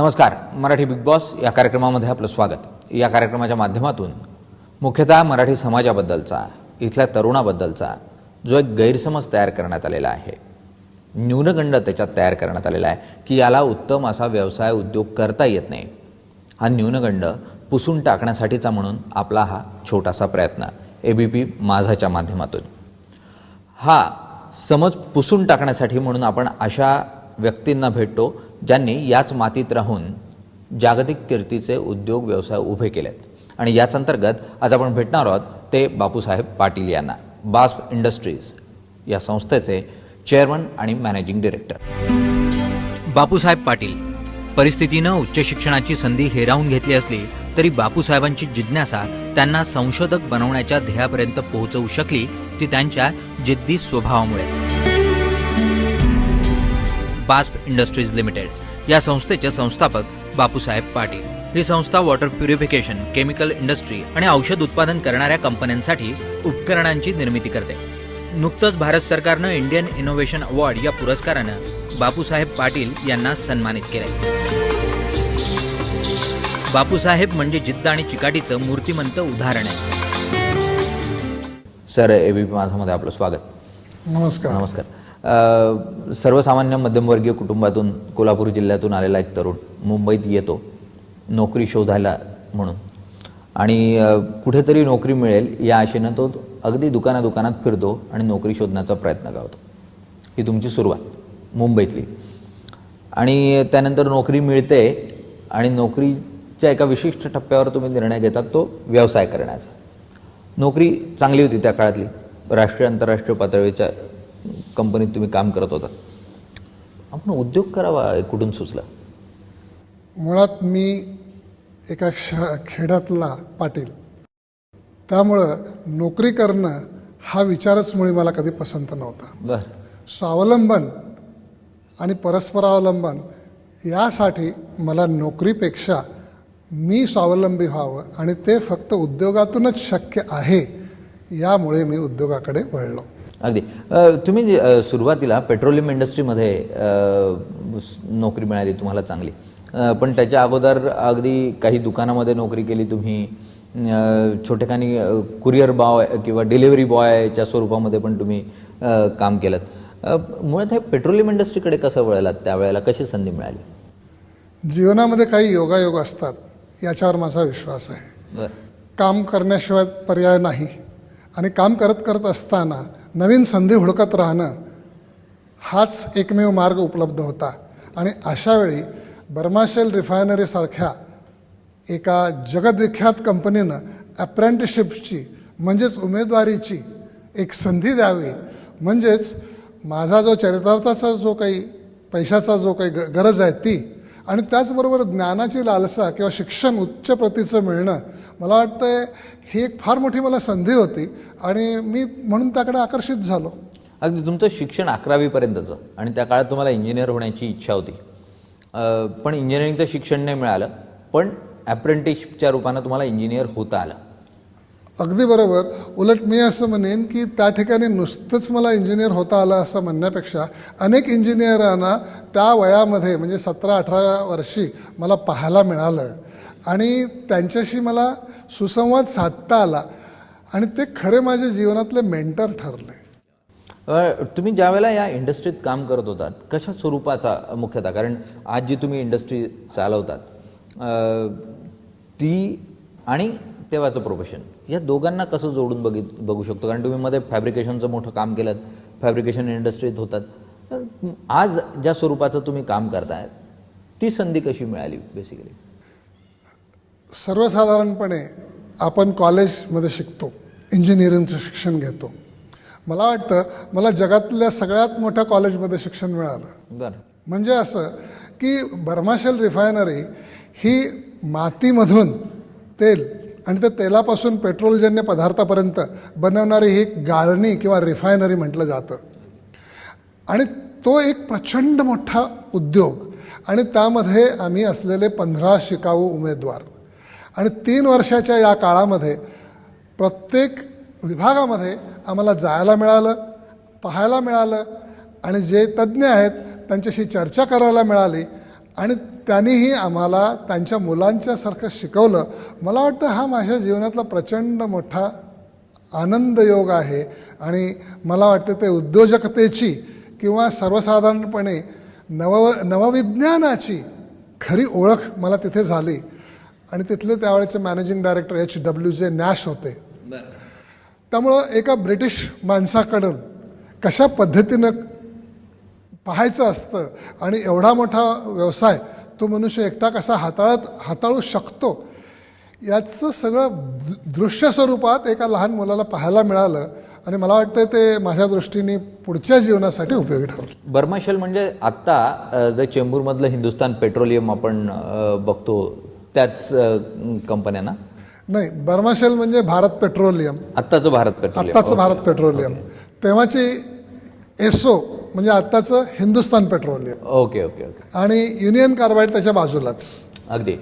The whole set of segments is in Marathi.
नमस्कार. मराठी बिग बॉस या कार्यक्रमामध्ये आपलं स्वागत. या कार्यक्रमाच्या माध्यमातून मुख्यतः मराठी समाजाबद्दलचा, इथल्या तरुणाबद्दलचा जो एक गैरसमज तयार करण्यात आलेला आहे, न्यूनगंड त्याच्यात तयार करण्यात आलेला आहे की याला उत्तम असा व्यवसाय उद्योग करता येत नाही. हा न्यूनगंड पुसून टाकण्यासाठीचा म्हणून आपला हा छोटासा प्रयत्न ABP माझाच्या माध्यमातून. हा समज पुसून टाकण्यासाठी म्हणून आपण अशा व्यक्तींना भेटतो ज्यांनी याच मातीत राहून जागतिक कीर्तीचे उद्योग व्यवसाय उभे केलेत. आणि याच अंतर्गत आज आपण भेटणार आहोत ते बापूसाहेब पाटील यांना, बास्प इंडस्ट्रीज या संस्थेचे चेअरमन आणि मॅनेजिंग डायरेक्टर. बापूसाहेब पाटील परिस्थितीनं उच्च शिक्षणाची संधी हिरावून घेतली असली तरी बापूसाहेबांची जिज्ञासा त्यांना संशोधक बनवण्याच्या ध्येयापर्यंत पोहोचवू शकली ती त्यांच्या जिद्दी स्वभावामुळेच. बास्प इंडस्ट्रीज लिमिटेड या संस्थेचे संस्थापक बापूसाहेब पाटील. ही संस्था वॉटर प्युरिफिकेशन, केमिकल इंडस्ट्री आणि औषध उत्पादन करणाऱ्या कंपन्यांसाठी उपकरणांची निर्मिती करते. नुकतंच भारत सरकारनं इंडियन इनोव्हेशन अवॉर्ड या पुरस्कारानं बापूसाहेब पाटील यांना सन्मानित केले. बापूसाहेब म्हणजे जिद्द आणि चिकाटीचं मूर्तिमंत उदाहरण आहे. सर, ABP माझामध्ये आपलं स्वागत. नमस्कार. नमस्कार. सर्वसामान्य मध्यमवर्गीय कुटुंबातून कोल्हापूर जिल्ह्यातून आलेला एक तरुण मुंबईत येतो नोकरी शोधायला म्हणून, आणि कुठेतरी नोकरी मिळेल या आशेनं तो अगदी दुकानात फिरतो आणि नोकरी शोधण्याचा प्रयत्न करतो. ही तुमची सुरुवात मुंबईतली, आणि त्यानंतर नोकरी मिळते आणि नोकरीच्या एका विशिष्ट टप्प्यावर तुम्ही निर्णय घेतात तो व्यवसाय करण्याचा. नोकरी चांगली होती त्या काळातली, राष्ट्रीय आंतरराष्ट्रीय पातळीच्या कंपनीत तुम्ही काम करत होता. आपण उद्योग करावा कुठून सुचला? मुळात मी एका खेड्यातला पाटील, त्यामुळं नोकरी करणं हा विचारच मुळी मला कधी पसंत नव्हता. बरं. स्वावलंबन आणि परस्परावलंबन यासाठी मला नोकरीपेक्षा मी स्वावलंबी व्हावं, आणि ते फक्त उद्योगातूनच शक्य आहे, यामुळे मी उद्योगाकडे वळलो. अगदी. तुम्ही सुरुवातीला पेट्रोलियम इंडस्ट्रीमध्ये नोकरी मिळाली तुम्हाला चांगली, पण त्याच्या अगोदर अगदी काही दुकानामध्ये नोकरी केली तुम्ही. छोटेखानी कुरिअर बॉय किंवा डिलिव्हरी बॉयच्या स्वरूपामध्ये पण तुम्ही काम केलं. मुळात हे पेट्रोलियम इंडस्ट्रीकडे कसं वळलात, त्यावेळेला कशी संधी मिळाली? जीवनामध्ये काही योगायोग असतात याच्यावर माझा विश्वास आहे. काम करण्याशिवाय पर्याय नाही, आणि काम करत असताना नवीन संधी हुडकत राहणं हाच एकमेव मार्ग उपलब्ध होता. आणि अशावेळी बर्माशेल रिफायनरीसारख्या एका जगद्विख्यात कंपनीनं अप्रेंटिसशिपची म्हणजेच उमेदवारीची एक संधी द्यावी, म्हणजेच माझा जो चरितार्थाचा जो काही पैशाचा जो काही गरज आहे ती, आणि त्याचबरोबर ज्ञानाची लालसा किंवा शिक्षण उच्च प्रतीचं मिळणं, मला वाटतं ही एक फार मोठी मला संधी होती, आणि मी म्हणून त्याकडे आकर्षित झालो. अगदी. तुमचं शिक्षण 11वी पर्यंतचं, आणि त्या काळात तुम्हाला इंजिनियर होण्याची इच्छा होती, पण इंजिनिअरिंगचं शिक्षण नाही मिळालं, पण अप्रेंटिसशिपच्या रूपानं तुम्हाला इंजिनियर होता आलं. अगदी बरोबर. उलट मी असं म्हणेन की त्या ठिकाणी नुसतंच मला इंजिनियर होता आलं असं म्हणण्यापेक्षा अनेक इंजिनियरांना त्या वयामध्ये म्हणजे 17-18 वर्षी मला पाहायला मिळालं, आणि त्यांच्याशी मला सुसंवाद साधता आला, आणि ते खरे माझ्या जीवनातले मेंटर ठरले. तुम्ही ज्यावेळेला या इंडस्ट्रीत काम करत होतात, कशा स्वरूपाचा मुख्यतः, कारण आज जी तुम्ही इंडस्ट्री चालवतात ती आणि तेव्हाचं प्रोफेशन, या दोघांना कसं जोडून बघू शकतो? कारण तुम्ही मध्ये फॅब्रिकेशनचं मोठं काम केलं, फॅब्रिकेशन इंडस्ट्रीत होतात. आज ज्या स्वरूपाचं तुम्ही काम करताय ती संधी कशी मिळाली? बेसिकली सर्वसाधारणपणे आपण कॉलेजमध्ये शिकतो, इंजिनिअरिंगचं शिक्षण घेतो. मला वाटतं मला जगातल्या सगळ्यात मोठ्या कॉलेजमध्ये शिक्षण मिळालं. बरं. म्हणजे असं की बर्माशेल रिफायनरी ही मातीमधून तेल आणि त्या तेलापासून पेट्रोलजन्य पदार्थापर्यंत बनवणारी ही गाळणी किंवा रिफायनरी म्हटलं जातं, आणि तो एक प्रचंड मोठा उद्योग, आणि त्यामध्ये आम्ही असलेले 15 शिकाऊ उमेदवार, आणि 3 वर्षाच्या या काळामध्ये प्रत्येक विभागामध्ये आम्हाला जायला मिळालं, पाहायला मिळालं, आणि जे तज्ज्ञ आहेत त्यांच्याशी चर्चा करायला मिळाली, आणि त्यांनीही आम्हाला त्यांच्या मुलांच्यासारखं शिकवलं. मला वाटतं हा माझ्या जीवनातला प्रचंड मोठा आनंद योग आहे. आणि मला वाटतं ते उद्योजकतेची किंवा सर्वसाधारणपणे नवविज्ञानाची खरी ओळख मला तिथे झाली. आणि तिथले त्यावेळेचे मॅनेजिंग डायरेक्टर HWJ नॅश होते. त्यामुळं एका ब्रिटिश माणसाकडून कशा पद्धतीनं पाहायचं असतं आणि एवढा मोठा व्यवसाय तो मनुष्य एकटा कसा हाताळू शकतो याचं सगळं दृश्य स्वरूपात एका लहान मुलाला पाहायला मिळालं. आणि मला वाटतं ते माझ्या दृष्टीने पुढच्या जीवनासाठी उपयोगी ठरलं. बर्मा शेल म्हणजे आत्ता जे चेंबूरमधलं हिंदुस्तान पेट्रोलियम आपण बघतो त्याच कंपन्यांना नाही, बर्मा शेल म्हणजे भारत पेट्रोलियम, आत्ताचं भारत पेट्रोलियम. आत्ताचं भारत पेट्रोलियम, तेव्हाची एसओ म्हणजे आत्ताचं Hindustan petroleum. Okay okay okay. आणि युनियन कार्बाईड त्याच्या बाजूलाच अगदी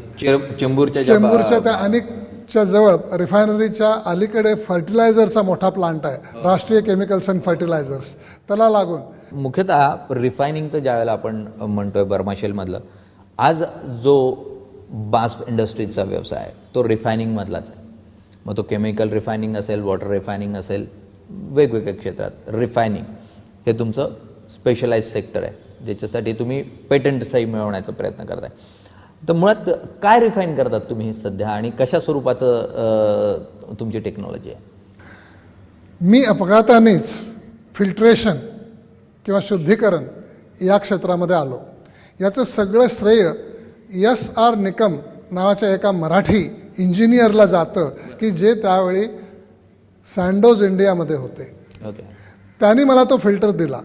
चेंबूरच्या त्या अनेकच्या जवळ रिफायनरीच्या अलीकडे फर्टिलायझरचा मोठा प्लांट आहे, राष्ट्रीय केमिकल्स अँड फर्टिलायझर्स, त्याला लागून. मुख्यतः रिफायनिंगचं ज्या वेळेला आपण म्हणतोय बर्मा शेलमधलं, आज जो बास्ट इंडस्ट्रीजचा व्यवसाय आहे तो रिफायनिंगमधलाच आहे. मग तो केमिकल रिफायनिंग असेल, वॉटर रिफायनिंग असेल, वेगवेगळ्या क्षेत्रात रिफायनिंग हे तुमचं स्पेशलाइज सेक्टर आहे, ज्याच्यासाठी तुम्ही पेटंटही मिळवण्याचा प्रयत्न करताय. तर मुळात काय रिफाईन करतात तुम्ही सध्या आणि कशा स्वरूपाचं तुमची टेक्नॉलॉजी आहे? मी अपघातानेच फिल्ट्रेशन किंवा शुद्धीकरण या क्षेत्रामध्ये आलो. याचं सगळं श्रेय SR निकम नावाच्या एका मराठी इंजिनियरला जातं की जे त्यावेळी सँडोज इंडियामध्ये होते. ओके. त्यांनी मला तो फिल्टर दिला.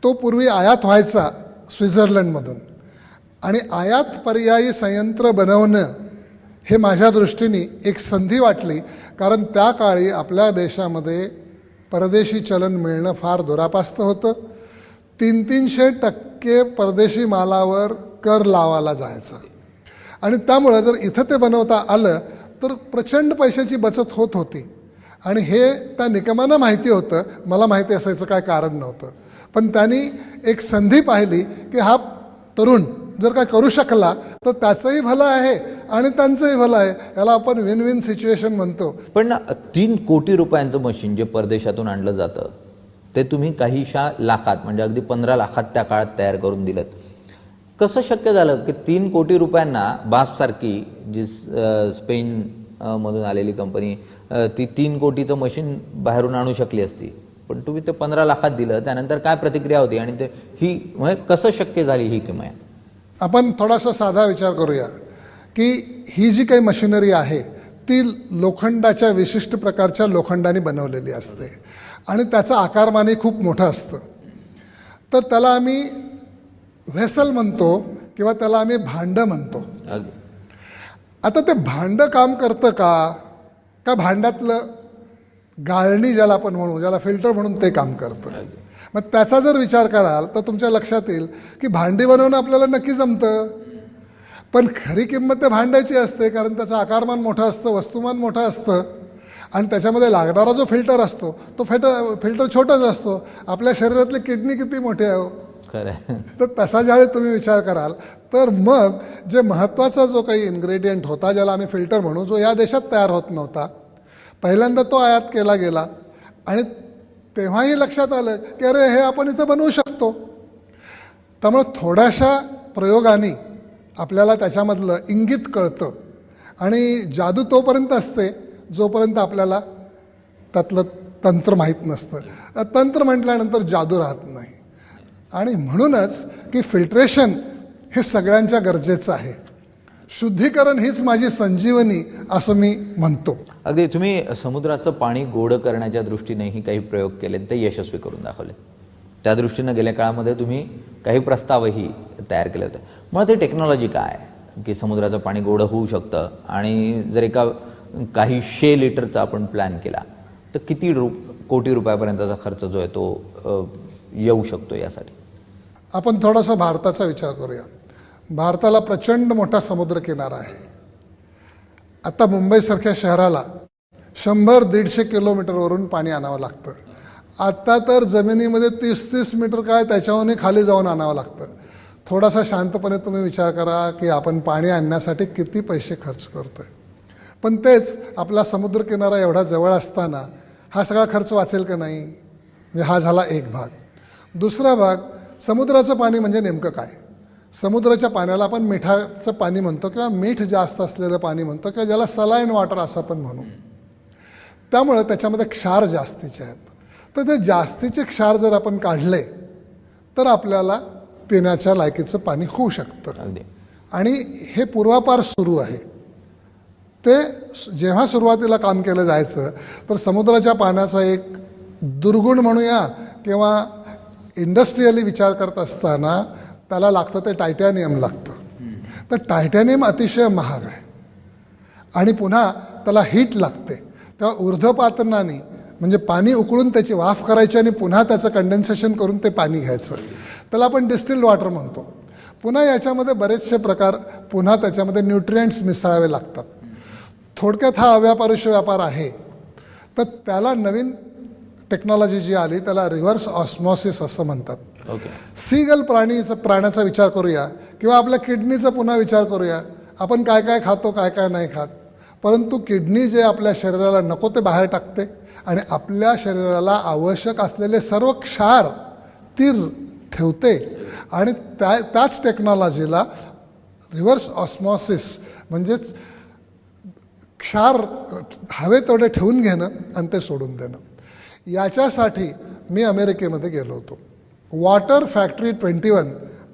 तो पूर्वी आयात व्हायचा स्वित्झर्लंडमधून आणि आयात पर्यायी संयंत्र बनवणं हे माझ्या दृष्टीने एक संधी वाटली. कारण त्या काळी आपल्या देशामध्ये परदेशी चलन मिळणं फार दुरापास्त होतं. 300% परदेशी मालावर कर लावायला जायचा आणि त्यामुळं जर इथं ते बनवता आलं तर प्रचंड पैशाची बचत होत होती. आणि हे त्या निकमांना माहिती होतं, मला माहिती असायचं काय कारण नव्हतं. पण त्यांनी एक संधी पाहिली की हा तरुण जर काय करू शकला तर त्याचंही भलं आहे आणि त्यांचंही भलं आहे. याला आपण विन विन सिच्युएशन म्हणतो. पण 3 कोटी रुपयांचं मशीन जे परदेशातून आणलं जातं ते तुम्ही काहीशा लाखात म्हणजे अगदी 15 लाखात त्या काळात तयार करून दिलं. कसं शक्य झालं की 3 कोटी रुपयांना बास्पसारखी जी स्पेन मधून आलेली कंपनी ती 3 कोटीचं मशीन बाहेरून आणू शकली असती, पण तुम्ही ते 15 लाखात दिलं, त्यानंतर काय प्रतिक्रिया होती आणि ते ही म्हणजे कसं शक्य झाली ही किंमत? आपण थोडासा साधा विचार करूया की ही जी काही मशिनरी आहे ती लोखंडाच्या विशिष्ट प्रकारच्या लोखंडाने बनवलेली असते आणि त्याचं आकारमानही खूप मोठं असतं. तर त्याला आम्ही व्हेसल म्हणतो किंवा त्याला आम्ही भांडं म्हणतो. आता ते भांडं काम करतं का भांड्यातलं गाळणी ज्याला आपण म्हणू, ज्याला फिल्टर म्हणून ते काम करतं. मग त्याचा जर विचार कराल तर तुमच्या लक्षात येईल की भांडी बनवणं आपल्याला नक्की जमतं, पण खरी किंमत त्या भांड्याची असते कारण त्याचं आकारमान मोठं असतं, वस्तुमान मोठं असतं आणि त्याच्यामध्ये लागणारा जो फिल्टर असतो तो फिल्टर छोटाच असतो. आपल्या शरीरातली किडनी किती मोठी आहे खरं. तर तसा ज्यावेळी तुम्ही विचार कराल तर मग जे महत्त्वाचा जो काही इन्ग्रेडियंट होता ज्याला आम्ही फिल्टर म्हणू, जो या देशात तयार होत नव्हता, पहिल्यांदा तो आयात केला गेला आणि तेव्हाही लक्षात आलं की अरे हे आपण इथं बनवू शकतो. त्यामुळे थोड्याशा प्रयोगाने आपल्याला त्याच्यामधलं इंगित कळतं आणि जादू तोपर्यंत असते जोपर्यंत आपल्याला त्यातलं तंत्र माहीत नसतं. तंत्र म्हटल्यानंतर जादू राहत नाही. आणि म्हणूनच की फिल्ट्रेशन हे सगळ्यांच्या गरजेचं आहे. शुद्धीकरण हीच माझी संजीवनी असं मी म्हणतो. अगदी तुम्ही समुद्राचं पाणी गोड करण्याच्या दृष्टीनेही काही प्रयोग केले, ते यशस्वी करून दाखवले. त्या दृष्टीनं गेल्या काळामध्ये तुम्ही काही प्रस्तावही तयार केले होते. मग ते टेक्नॉलॉजी काय की समुद्राचं पाणी गोड होऊ शकतं आणि जर काही 100 लिटरचा आपण प्लॅन केला तर किती कोटी रुपयापर्यंतचा खर्च जो आहे तो येऊ शकतो यासाठी? आपण थोडासा भारताचा विचार करूया. भारताला प्रचंड मोठा समुद्रकिनारा आहे. आता मुंबईसारख्या शहराला 100-150 किलोमीटरवरून पाणी आणावं लागतं. आता तर जमिनीमध्ये 30-30 मीटर काय त्याच्याहूनही खाली जाऊन आणावं लागतं. थोडासा शांतपणे तुम्ही विचार करा की आपण पाणी आणण्यासाठी किती पैसे खर्च करतोय. पण तेच आपला समुद्रकिनारा एवढा जवळ असताना हा सगळा खर्च वाचेल का नाही? म्हणजे हा झाला एक भाग. दुसरा भाग, समुद्राचं पाणी म्हणजे नेमकं काय? समुद्राच्या पाण्याला आपण मिठाचं पाणी म्हणतो किंवा मीठ जास्त असलेलं पाणी म्हणतो किंवा ज्याला सलाईन वॉटर असं आपण म्हणू. त्यामुळं त्याच्यामध्ये क्षार जास्तीचे आहेत. तर ते जास्तीचे क्षार जर आपण काढले तर आपल्याला पिण्याच्या लायकीचं पाणी होऊ शकतं. आणि हे पूर्वापार सुरू आहे. ते जेव्हा सुरुवातीला काम केलं जायचं तर समुद्राच्या पाण्याचा एक दुर्गुण म्हणूया किंवा इंडस्ट्रियली विचार करत असताना त्याला लागतं ते टायटॅनियम लागतं. तर टायटॅनियम अतिशय महाग आहे आणि पुन्हा त्याला हीट लागते. तेव्हा ऊर्ध्वपातनाने म्हणजे पाणी उकळून त्याची वाफ करायची आणि पुन्हा त्याचं कंडेन्सेशन करून ते पाणी घ्यायचं. त्याला आपण डिस्टिल्ड वॉटर म्हणतो. पुन्हा याच्यामध्ये बरेचसे प्रकार, पुन्हा त्याच्यामध्ये न्यूट्रिएंट्स मिसळावे लागतात. थोडक्यात हा अव्यापारुष्य व्यापार आहे. तर त्याला नवीन टेक्नॉलॉजी जी आली त्याला रिव्हर्स ऑस्मॉसिस असं म्हणतात. सीगल प्राण्याचा विचार करूया किंवा आपल्या किडनीचा पुन्हा विचार करूया. आपण काय काय खातो, काय काय नाही खात, परंतु किडनी जे आपल्या शरीराला नको ते बाहेर टाकते आणि आपल्या शरीराला आवश्यक असलेले सर्व क्षार ती ठेवते. आणि त्याच टेक्नॉलॉजीला रिव्हर्स ऑस्मॉसिस म्हणजेच क्षार हवे तेवढे ठेवून घेणं आणि ते सोडून देणं. याच्यासाठी मी अमेरिकेमध्ये गेलो होतो. वॉटर फॅक्टरी 21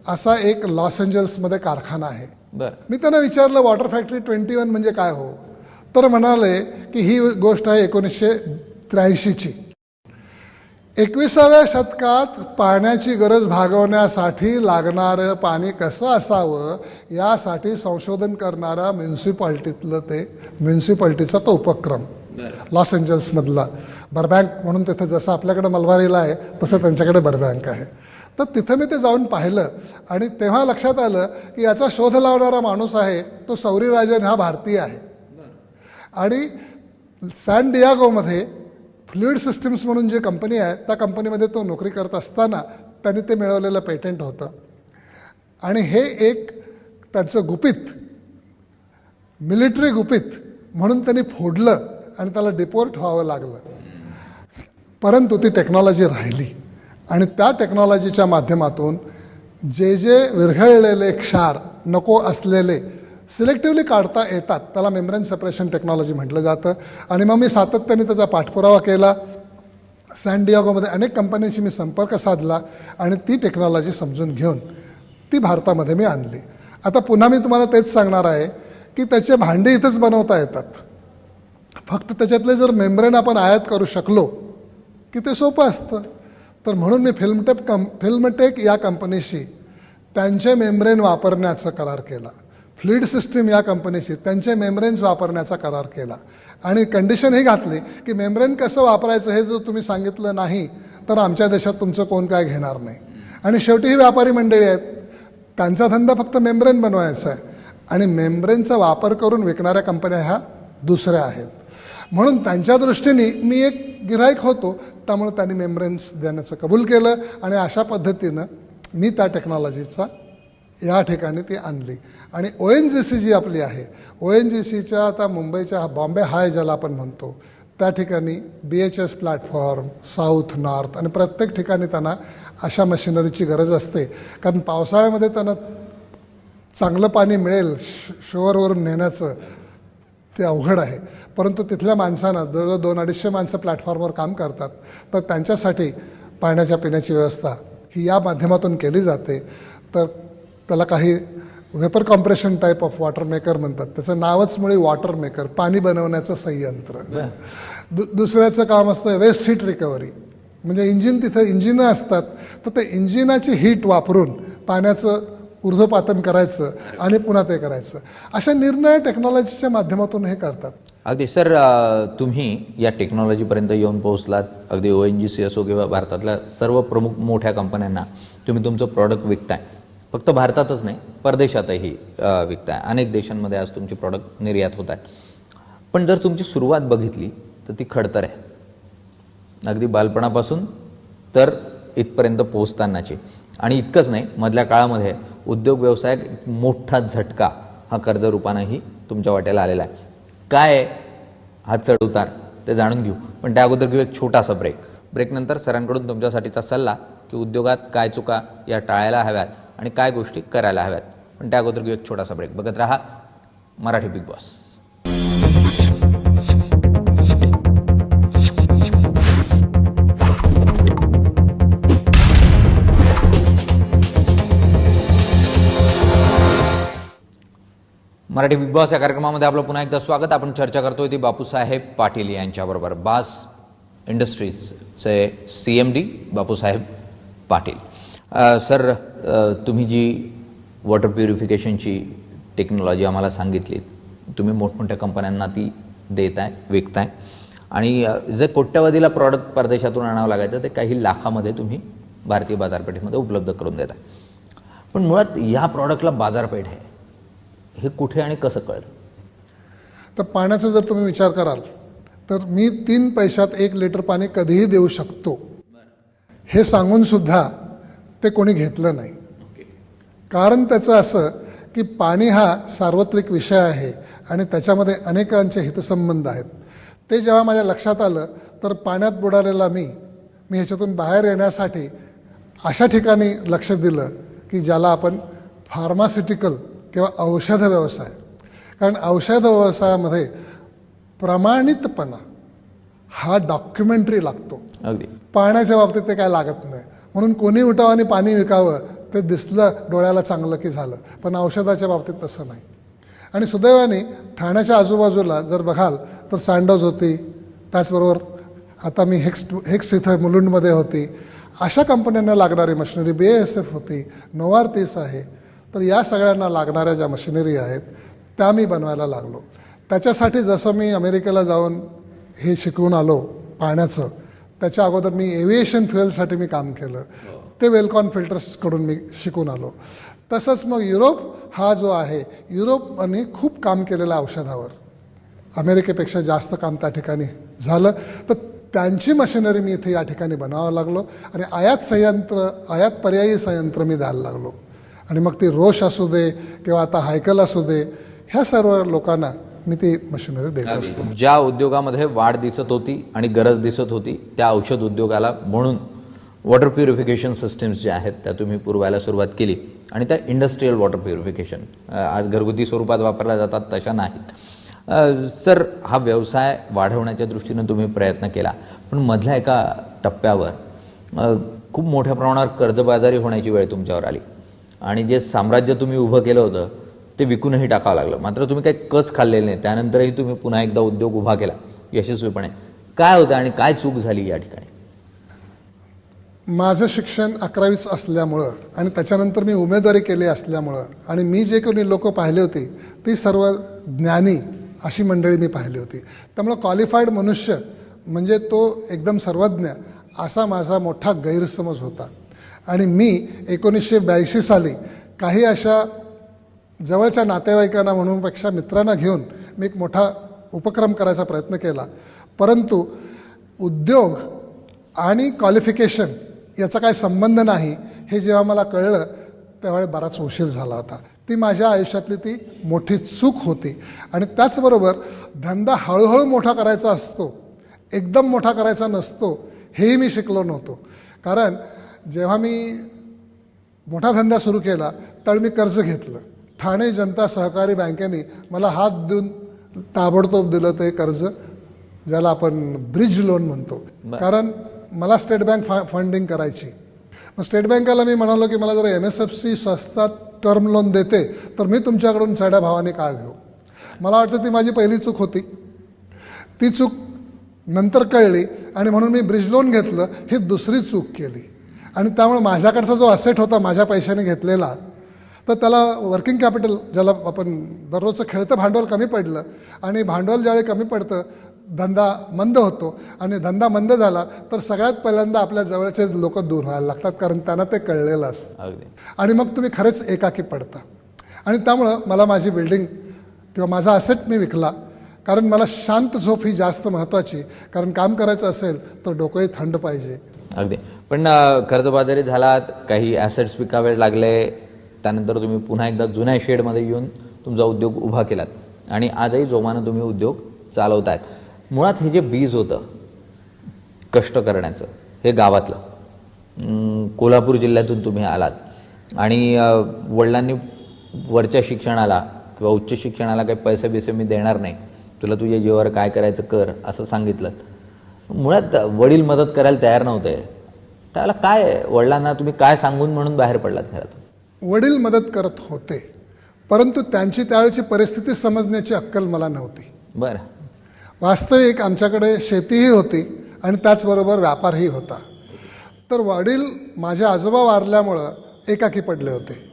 असा एक लॉस एंजल्समध्ये कारखाना आहे. मी त्यांना विचारलं वॉटर फॅक्टरी 21 म्हणजे काय हो? तर म्हणाले की ही गोष्ट आहे 1983ची. 21व्या शतकात पाण्याची गरज भागवण्यासाठी लागणारं पाणी कसं असावं यासाठी संशोधन करणारा म्युन्सिपाल्टीचा तो उपक्रम लॉस एंजल्समधला बर्बँक म्हणून. तिथं जसं आपल्याकडे मलबारीला आहे तसं त्यांच्याकडे बर्बँक आहे. तर तिथं मी ते जाऊन पाहिलं आणि तेव्हा लक्षात आलं की याचा शोध लावणारा माणूस आहे तो सौरीराजन हा भारतीय आहे. आणि सॅन डियागोमध्ये फ्लुइड सिस्टीम्स म्हणून जी कंपनी आहे त्या कंपनीमध्ये तो नोकरी करत असताना त्यांनी ते मिळवलेलं पेटंट होतं. आणि हे एक त्यांचं गुपित, मिलिटरी गुपित म्हणून त्यांनी फोडलं आणि त्याला डिपोर्ट व्हावं लागलं. परंतु ती टेक्नॉलॉजी राहिली आणि त्या टेक्नॉलॉजीच्या माध्यमातून जे विरघळलेले क्षार नको असलेले सिलेक्टिव्हली काढता येतात त्याला मेम्ब्रेन सेपरेशन टेक्नॉलॉजी म्हटलं जातं. आणि मग मी सातत्याने त्याचा पाठपुरावा केला. सॅन डियागोमध्ये अनेक कंपन्यांशी मी संपर्क साधला आणि ती टेक्नॉलॉजी समजून घेऊन ती भारतामध्ये मी आणली. आता पुन्हा मी तुम्हाला तेच सांगणार आहे की त्याचे भांडे इथंच बनवता येतात. फक्त त्याच्यातले जर मेम्ब्रेन आपण आयात करू शकलो की ते सोपं असतं. तर म्हणून मी फिल्मटेक या कंपनीशी त्यांचे मेम्ब्रेन वापरण्याचा करार केला. फ्लुइड सिस्टीम या कंपनीशी त्यांचे मेम्ब्रेन्स वापरण्याचा करार केला आणि कंडिशन ही घातली की मेम्ब्रेन कसं वापरायचं हे जर तुम्ही सांगितलं नाही तर आमच्या देशात तुमचं कोण काय घेणार नाही. आणि शेवटी ही व्यापारी मंडळी आहेत, त्यांचा धंदा फक्त मेम्ब्रेन बनवायचा आहे आणि मेम्ब्रेनचा वापर करून विकणाऱ्या कंपन्या ह्या दुसऱ्या आहेत. म्हणून त्यांच्या दृष्टीने मी एक गिऱ्हाईक होतो, त्यामुळे त्यांनी मेम्ब्रेन्स देण्याचं कबूल केलं आणि अशा पद्धतीनं मी त्या टेक्नॉलॉजीचा या ठिकाणी ती आणली. आणि ONGC जी आपली आहे, ONGCच्या आता मुंबईच्या बॉम्बे हाय ज्याला आपण म्हणतो त्या ठिकाणी BHS प्लॅटफॉर्म, साऊथ, नॉर्थ आणि प्रत्येक ठिकाणी त्यांना अशा मशिनरीची गरज असते. कारण पावसाळ्यामध्ये त्यांना चांगलं पाणी मिळेल शोअरवरून नेण्याचं ते अवघड आहे. परंतु तिथल्या माणसांना जवळजवळ 200-250 माणसं प्लॅटफॉर्मवर काम करतात. तर त्यांच्यासाठी पाण्याच्या पिण्याची व्यवस्था ही या माध्यमातून केली जाते. तर त्याला काही vapour compression type of water maker म्हणतात. त्याचं नावच मुळे वॉटर मेकर, पाणी बनवण्याचं संयंत्र. दुसऱ्याचं काम असतं वेस्ट हीट रिकव्हरी, म्हणजे तिथं इंजिनं असतात तर ते इंजिनाची हीट वापरून पाण्याचं ऊर्ध्वपातन करायचं आणि पुन्हा ते करायचं. अशा निर्णय टेक्नॉलॉजीच्या माध्यमातून हे करतात. अगदी सर, तुम्ही या टेक्नॉलॉजीपर्यंत येऊन पोहोचलात. अगदी ONGC असो किंवा भारतातल्या सर्व प्रमुख मोठ्या कंपन्यांना तुम्ही तुमचं प्रॉडक्ट विकताय. फक्त भारतातच नाही, परदेशातही विकताय. अनेक देशांमध्ये आज तुमचे प्रॉडक्ट निर्यात होत आहेत. पण जर तुमची सुरुवात बघितली तर ती खडतर आहे, अगदी बालपणापासून तर इथपर्यंत पोहोचतानाची. आणि इतकंच नाही, मधल्या काळामध्ये उद्योग व्यवसाय मोठा झटका हा कर्ज रूपानंही तुमच्या वाट्याला आलेला आहे. काय हा चढ उतार ते जाणून घेऊ, पण त्या अगोदर घेऊ एक छोटासा ब्रेक नंतर सरांकडून तुमच्यासाठीचा सल्ला की उद्योगात काय चुका या टाळायला हव्यात आणि काय गोष्टी करायला हव्यात. पण त्या अगोदर घेऊ एक छोटासा ब्रेक. बघत राहा Marathi big boss. Marathi big boss या कार्यक्रमामध्ये आपलं पुन्हा एकदा स्वागत. आपण चर्चा करतोय ती बापूसाहेब पाटील यांच्याबरोबर, बास इंडस्ट्रीजचे CMD बापूसाहेब पाटील. सर, तुम्ही जी वॉटर प्युरिफिकेशनची टेक्नॉलॉजी आम्हाला सांगितली, तुम्ही मोठमोठ्या कंपन्यांना ती देताय, विकताय आणि जे कोट्यवधीला प्रॉडक्ट परदेशातून आणावं लागायचं ते काही लाखामध्ये तुम्ही भारतीय बाजारपेठेमध्ये उपलब्ध करून देताय. पण मुळात या प्रॉडक्टला बाजारपेठ आहे हे कुठे आणि कसं कळलं? तर पाण्याचा जर तुम्ही विचार कराल तर मी 3 पैशात 1 लिटर पाणी कधीही देऊ शकतो हे सांगून सुद्धा ते कोणी घेतलं नाही. कारण त्याचं असं की पाणी हा सार्वत्रिक विषय आहे आणि त्याच्यामध्ये अनेकांचे हितसंबंध आहेत. ते जेव्हा माझ्या लक्षात आलं तर पाण्यात बुडालेला मी ह्याच्यातून बाहेर येण्यासाठी अशा ठिकाणी लक्ष दिलं की ज्याला आपण फार्मास्युटिकल किंवा औषध व्यवसाय, कारण औषध व्यवसायामध्ये प्रमाणितपणा हा डॉक्युमेंटरी लागतो. अगदी पाण्याच्या बाबतीत ते काय लागत नाही. म्हणून कोणी उठावं आणि पाणी विकावं ते दिसलं डोळ्याला चांगलं की झालं, पण औषधाच्या बाबतीत तसं नाही. आणि सुदैवाने ठाण्याच्या आजूबाजूला जर बघाल तर सँडोज होती, त्याचबरोबर आता मी हेक्स इथं मुलुंडमध्ये होती, अशा कंपन्यांना लागणारी मशिनरी BASF होती, नोवार्तिस आहे. तर या सगळ्यांना लागणाऱ्या ज्या मशिनरी आहेत त्या मी बनवायला लागलो. त्याच्यासाठी जसं मी अमेरिकेला जाऊन हे शिकवून आलो पाण्याचं, त्याच्या अगोदर मी एव्हिएशन फ्युएलसाठी मी काम केलं, ते वेलकॉन फिल्टर्सकडून मी शिकून आलो. तसंच मग युरोप हा जो आहे, युरोपने खूप काम केलेलं औषधावर, अमेरिकेपेक्षा जास्त काम त्या ठिकाणी झालं. तर त्यांची मशिनरी मी इथे या ठिकाणी बनवावं लागलो आणि आयात पर्यायी संयंत्र मी द्यायला लागलो. आणि मग ती रोश असू दे किंवा आता हायकल असू दे, ह्या सर्व लोकांना मी ती मशिनरी देत असतो. ज्या उद्योगामध्ये वाढ दिसत होती आणि गरज दिसत होती त्या औषध उद्योगाला, म्हणून वॉटर प्युरिफिकेशन सिस्टम्स ज्या आहेत त्या तुम्ही पुरवायला सुरुवात केली आणि त्या इंडस्ट्रीयल वॉटर प्युरिफिकेशन आज घरगुती स्वरूपात वापरल्या जातात तशा नाहीत. सर, हा व्यवसाय वाढवण्याच्या दृष्टीनं तुम्ही प्रयत्न केला, पण मधल्या एका टप्प्यावर खूप मोठ्या प्रमाणावर कर्जबाजारी होण्याची वेळ तुमच्यावर आली आणि जे साम्राज्य तुम्ही उभं केलं होतं ते विकूनही टाकावं लागलं. मात्र तुम्ही काही कच खाल्लेले नाही, त्यानंतरही तुम्ही पुन्हा एकदा उद्योग उभा केला यशस्वीपणे. काय होतं आणि काय चूक झाली या ठिकाणी? माझं शिक्षण 11वीच असल्यामुळं आणि त्याच्यानंतर मी उमेदवारी केली असल्यामुळं आणि मी जे कोणी लोक पाहिले होते ती सर्व ज्ञानी अशी मंडळी मी पाहिली होती. त्यामुळं क्वालिफाईड मनुष्य म्हणजे तो एकदम सर्वज्ञ असा माझा मोठा गैरसमज होता. आणि मी 1982 साली काही अशा जवळच्या नातेवाईकांना म्हणूनपेक्षा मित्रांना घेऊन मी एक मोठा उपक्रम करायचा प्रयत्न केला. परंतु उद्योग आणि क्वालिफिकेशन याचा काही संबंध नाही हे जेव्हा मला कळलं त्यावेळी बराच उशीर झाला होता. ती माझ्या आयुष्यातली ती मोठी चूक होती. आणि त्याचबरोबर धंदा हळूहळू मोठा करायचा असतो, एकदम मोठा करायचा नसतो, हेही मी शिकलो नव्हतो. कारण जेव्हा मी मोठा धंदा सुरू केला त्यावेळी मी कर्ज घेतलं. ठाणे जनता सहकारी बँकेने मला हात देऊन ताबडतोब दिलं ते कर्ज, ज्याला आपण ब्रिज लोन म्हणतो. कारण मला स्टेट बँक फंडिंग करायची. मग स्टेट बँकेला मी म्हणालो की मला जर MSFC स्वस्तात टर्म लोन देते तर मी तुमच्याकडून चढ्या भावाने का घेऊ. मला वाटतं ती माझी पहिली चूक होती. ती चूक नंतर कळली आणि म्हणून मी ब्रिज लोन घेतलं. ही दुसरी चूक केली आणि त्यामुळे माझ्याकडचा जो असेट होता माझ्या पैशाने घेतलेला, तर त्याला वर्किंग कॅपिटल ज्याला आपण दररोजचं खेळतं भांडवल कमी पडलं आणि भांडवल ज्यावेळी कमी पडतं धंदा मंद होतो आणि धंदा मंद झाला तर सगळ्यात पहिल्यांदा आपल्या जवळचे लोक दूर व्हायला लागतात, कारण त्यांना ते कळलेलं असतं आणि मग तुम्ही खरेच एकाकी पडता. आणि त्यामुळं मला माझी बिल्डिंग किंवा माझा असेट मी विकला, कारण मला शांत झोप ही जास्त महत्त्वाची. कारण काम करायचं असेल तर डोकंही थंड पाहिजे. अगदी. पण कर्जबाजारी झालात, काही ॲसेट्स विकावे लागले, त्यानंतर तुम्ही पुन्हा एकदा जुन्या शेडमध्ये येऊन तुमचा उद्योग उभा केलात आणि आजही जोमानं तुम्ही उद्योग चालवतायत. मुळात हे जे बीज होतं कष्ट करण्याचं हे गावातलं, कोल्हापूर जिल्ह्यातून तुम्ही आलात आणि वडिलांनी वरच्या शिक्षणाला किंवा उच्च शिक्षणाला काही पैसे बिसे मी देणार नाही, तुला तुझ्या जीवावर काय करायचं कर असं सांगितलं. मुळात वडील मदत करायला तयार नव्हते, त्याला काय वडिलांना तुम्ही काय सांगून म्हणून बाहेर पडलात घरातून? वडील मदत करत होते, परंतु त्यांची त्यावेळची परिस्थिती समजण्याची अक्कल मला नव्हती. बरं. वास्तविक आमच्याकडे शेतीही होती आणि त्याचबरोबर व्यापारही होता. तर वडील माझे आजोबा वारल्यामुळं एकाकी पडले होते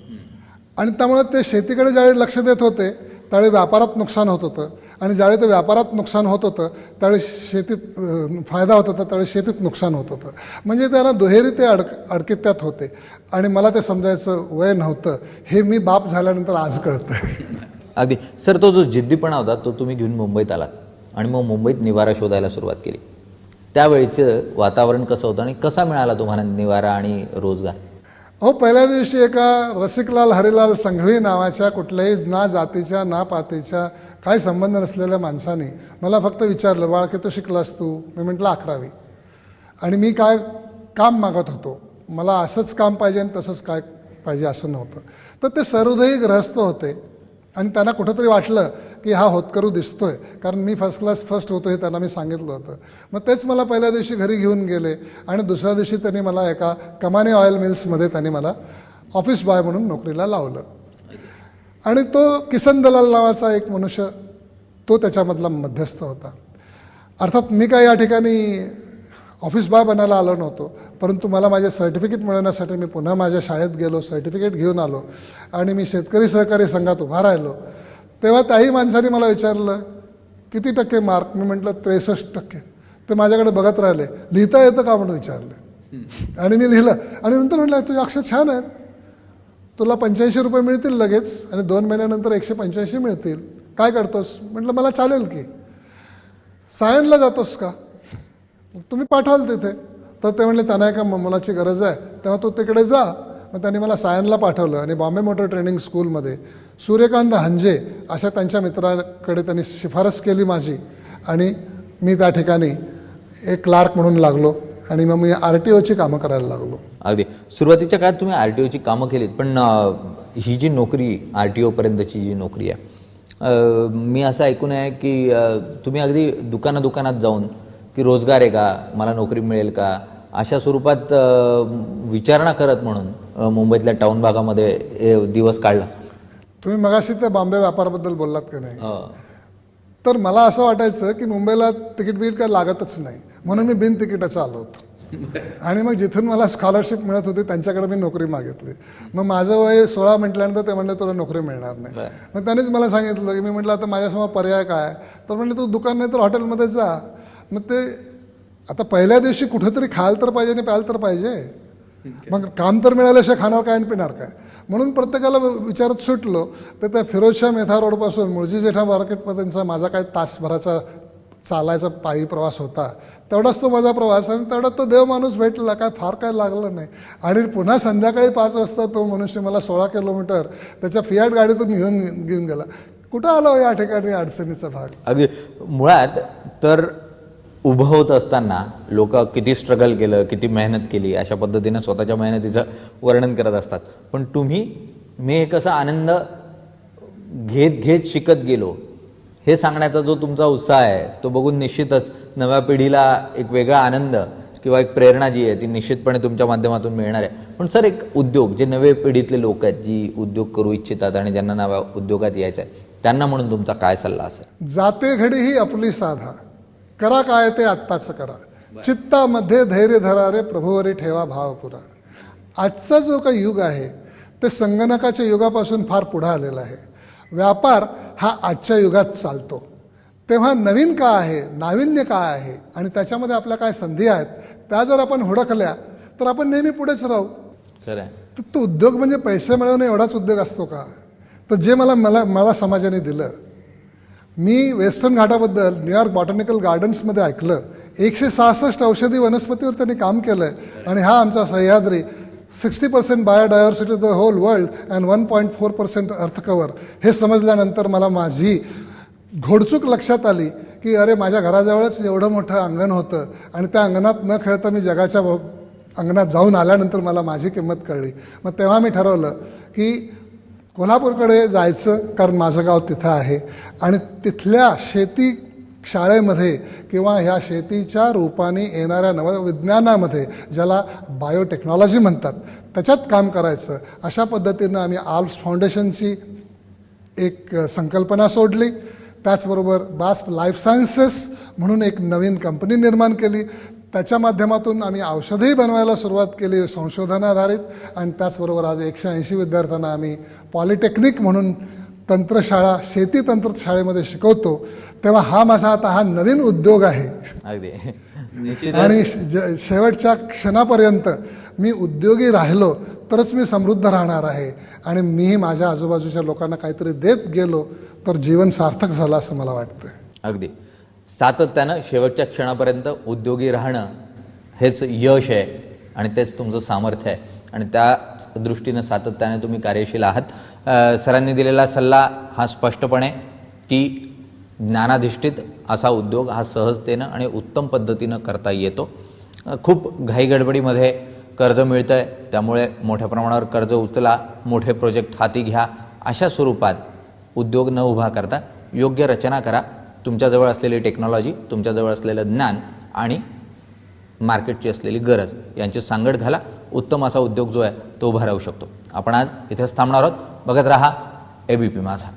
आणि त्यामुळे ते शेतीकडे ज्यावेळी लक्ष देत होते त्यावेळी व्यापारात नुकसान होत होतं आणि ज्यावेळी ते व्यापारात नुकसान होत होतं त्यावेळी शेतीत फायदा होत होता, त्यावेळी शेतीत नुकसान होत होतं. म्हणजे त्यांना दुहेरी ते अडकित्यात होते आणि मला ते समजायचं वय नव्हतं. हे मी बाप झाल्यानंतर आज कळतं. अगदी. सर, तो जो जिद्दीपणा होता तो तुम्ही घेऊन मुंबईत आलात आणि मग मुंबईत निवारा शोधायला सुरुवात केली. त्यावेळीचं वातावरण कसं होतं आणि कसा मिळाला तुम्हाला निवारा आणि रोजगार? पहिल्या दिवशी एका रसिकलाल हरिलाल संघवी नावाच्या कुठल्याही ना जातीच्या ना पातीच्या काही संबंध नसलेल्या माणसाने मला फक्त विचारलं, बाळ किती शिकलास तू? मी म्हटलं 11वी. आणि मी काय काम मागत होतो, मला असंच काम पाहिजे आणि तसंच काय पाहिजे असं नव्हतं. तर ते सहृदयी गृहस्थ होते आणि त्यांना कुठंतरी वाटलं की हा होतकरू दिसतोय, कारण मी फर्स्ट क्लास फर्स्ट होतो हे त्यांना मी सांगितलं होतं. मग तेच मला पहिल्या दिवशी घरी घेऊन गेले आणि दुसऱ्या दिवशी त्यांनी मला एका कमानी ऑइल मिल्समध्ये त्यांनी मला ऑफिस बॉय म्हणून नोकरीला लावलं. आणि तो किसन दलाल नावाचा एक मनुष्य, तो त्याच्यामधला मध्यस्थ होता. अर्थात मी काय या ठिकाणी ऑफिस बॉय बनायला आलो नव्हतो, परंतु मला माझे सर्टिफिकेट मिळवण्यासाठी मी पुन्हा माझ्या शाळेत गेलो, सर्टिफिकेट घेऊन आलो आणि मी शेतकरी सहकारी संघात उभा राहिलो. तेव्हा त्याही माणसाने मला विचारलं किती टक्के मार्क? मी म्हटलं 63%. ते माझ्याकडे बघत राहिले. लिहिता येतं का म्हणून विचारलं आणि मी लिहिलं आणि नंतर म्हटलं तुझे अक्षर छान आहेत, तुला 85 रुपये मिळतील लगेच आणि 2 महिन्यानंतर 185 मिळतील, काय करतोस? म्हटलं मला चालेल की. सायनला जातोस का? तुम्ही पाठवाल तिथे? तर ते म्हणले त्यांना एका मुलाची गरज आहे, तेव्हा तू तिकडे जा. मग त्यांनी मला सायनला पाठवलं आणि बॉम्बे मोटर ट्रेनिंग स्कूलमध्ये सूर्यकांत हंजे अशा त्यांच्या मित्राकडे त्यांनी शिफारस केली माझी आणि मी त्या ठिकाणी एक क्लार्क म्हणून लागलो आणि मग मी RTOची कामं करायला लागलो. अगदी. सुरुवातीच्या काळात तुम्ही RTOची कामं केलीत, पण ही जी नोकरी RTO पर्यंतची जी नोकरी आहे, मी असं ऐकून आहे की तुम्ही अगदी दुकानात जाऊन की रोजगार आहे का, मला नोकरी मिळेल का, अशा स्वरूपात विचारणा करत म्हणून मुंबईतल्या टाउन भागामध्ये दिवस काढला. तुम्ही मगाशी त्या बॉम्बे व्यापाराबद्दल बोललात की नाही, तर मला असं वाटायचं की मुंबईला तिकीट बिकीट काय लागतच नाही, म्हणून मी बिन तिकिटाचं आलो होतो. आणि मग जिथून मला स्कॉलरशिप मिळत होती त्यांच्याकडे मी नोकरी मागितली. मग माझं वय 16 म्हटल्यानंतर ते म्हणले तुला नोकरी मिळणार नाही. मग त्यांनीच मला सांगितलं की, मी म्हटलं आता माझ्यासमोर पर्याय काय? तर म्हणले तू दुकान नाही तर हॉटेलमध्ये जा. मग ते आता पहिल्या दिवशी कुठंतरी खायला तर पाहिजे आणि प्यायला तर पाहिजे, मग काम तर मिळाल्याशिवाय खाणार काय आणि पिणार काय? म्हणून प्रत्येकाला विचारत सुटलो. तर त्या फिरोजशाह मेथा रोडपासून मुळजी जेठा मार्केटपर्यंतचा माझा काय तासभराचा चालायचा पायी प्रवास होता. तेवढाच तो माझा प्रवास आणि तेवढाच तो देव माणूस भेटला, काय फार काय लागलं नाही. आणि पुन्हा संध्याकाळी 5 वाजता तो मनुष्य मला 16 किलोमीटर त्याच्या फियाट गाडीतून घेऊन गेला. कुठं आलो या ठिकाणी अडचणीचा भाग. अगदी. मुळात तर उभं होत असताना लोक किती स्ट्रगल केलं, किती मेहनत केली, अशा पद्धतीने स्वतःच्या मेहनतीचं वर्णन करत असतात. पण तुम्ही मी एक असा आनंद घेत शिकत गेलो हे सांगण्याचा जो तुमचा उत्साह आहे तो बघून निश्चितच नव्या पिढीला एक वेगळा आनंद किंवा एक प्रेरणा जी आहे ती निश्चितपणे तुमच्या माध्यमातून मिळणार आहे. पण सर, एक उद्योग जे नवे पिढीतले लोक आहेत जी उद्योग करू इच्छितात आणि ज्यांना नव्या उद्योगात यायचं आहे, त्यांना म्हणून तुमचा काय सल्ला असेल? जाते घडी ही आपली साधा, करा काय ते आत्ताच करा, चित्तामध्ये धैर्य धरा रे, प्रभूवरी ठेवा भाव पुरा. आजचा जो काही युग आहे ते संगणकाच्या युगापासून फार पुढे आलेला आहे. व्यापार हा आजच्या युगात चालतो, तेव्हा नवीन काय आहे, नाविन्य काय आहे आणि त्याच्यामध्ये आपल्या काय संधी आहेत त्या जर आपण हुडकल्या तर आपण नेहमी पुढेच राहू. खरं. तर तो उद्योग म्हणजे पैसे मिळवणे एवढाच उद्योग असतो का? तर जे मला समाजाने दिलं, मी वेस्टर्न घाटाबद्दल न्यूयॉर्क बॉटॅनिकल गार्डन्समध्ये ऐकलं, 166 औषधी वनस्पतीवर त्यांनी काम केलं आणि हा आमचा Sahyadri 60% biodiversity of the whole world and 1.4% earth cover हे समजल्यानंतर मला माझी घोडचूक लक्षात आली की अरे माझ्या घराजवळच एवढं मोठं अंगण होतं आणि त्या अंगणात न खेळता मी जगाच्या अंगणात जाऊन आल्यानंतर मला माझी किंमत कळली. मग तेव्हा मी ठरवलं की कोल्हापूरकडे जायचं, कारण माझं गाव तिथं आहे आणि तिथल्या शेती शाळेमध्ये किंवा ह्या शेतीच्या रूपाने येणाऱ्या नवविज्ञानामध्ये ज्याला बायोटेक्नॉलॉजी म्हणतात त्याच्यात काम करायचं. अशा पद्धतीनं आम्ही आल्प्स फाउंडेशनची एक संकल्पना सोडली. त्याचबरोबर बास्प लाईफ सायन्सेस म्हणून एक नवीन कंपनी निर्माण केली. त्याच्या माध्यमातून आम्ही औषधंही बनवायला सुरुवात केली संशोधनाधारित. आणि त्याचबरोबर आज 180 विद्यार्थ्यांना आम्ही पॉलिटेक्निक म्हणून तंत्रशाळा शेती तंत्रशाळेमध्ये शिकवतो. तेव्हा हा नवीन उद्योग आहे. अगदी आणि शेवटच्या क्षणापर्यंत मी उद्योगी राहिलो तरच मी समृद्ध राहणार आहे. आणि मीही माझ्या आजूबाजूच्या लोकांना काहीतरी देत गेलो तर जीवन सार्थक झालं असं मला वाटतं. अगदी सातत्यानं शेवटच्या क्षणापर्यंत उद्योगी राहणं हेच यश आहे आणि तेच तुमचं सामर्थ्य आहे आणि त्याच दृष्टीनं सातत्याने तुम्ही कार्यशील आहात. सरांनी दिलेला सल्ला हा स्पष्टपणे की ज्ञानाधिष्ठित असा उद्योग हा सहजतेनं आणि उत्तम पद्धतीनं करता येतो. खूप घाईगडबडीमध्ये कर्ज मिळतं आहे, त्यामुळे मोठ्या प्रमाणावर कर्ज उचला, मोठे प्रोजेक्ट हाती घ्या, अशा स्वरूपात उद्योग न उभा करता योग्य रचना करा. तुमच्याजवळ असलेली टेक्नॉलॉजी, तुमच्याजवळ असलेलं ज्ञान आणि मार्केटची असलेली गरज यांची सांगड घाला. उत्तम असा उद्योग जो आहे तो उभा राहू शकतो. आपण आज इथेच थांबणार आहोत. बघत राहा ABP माझा.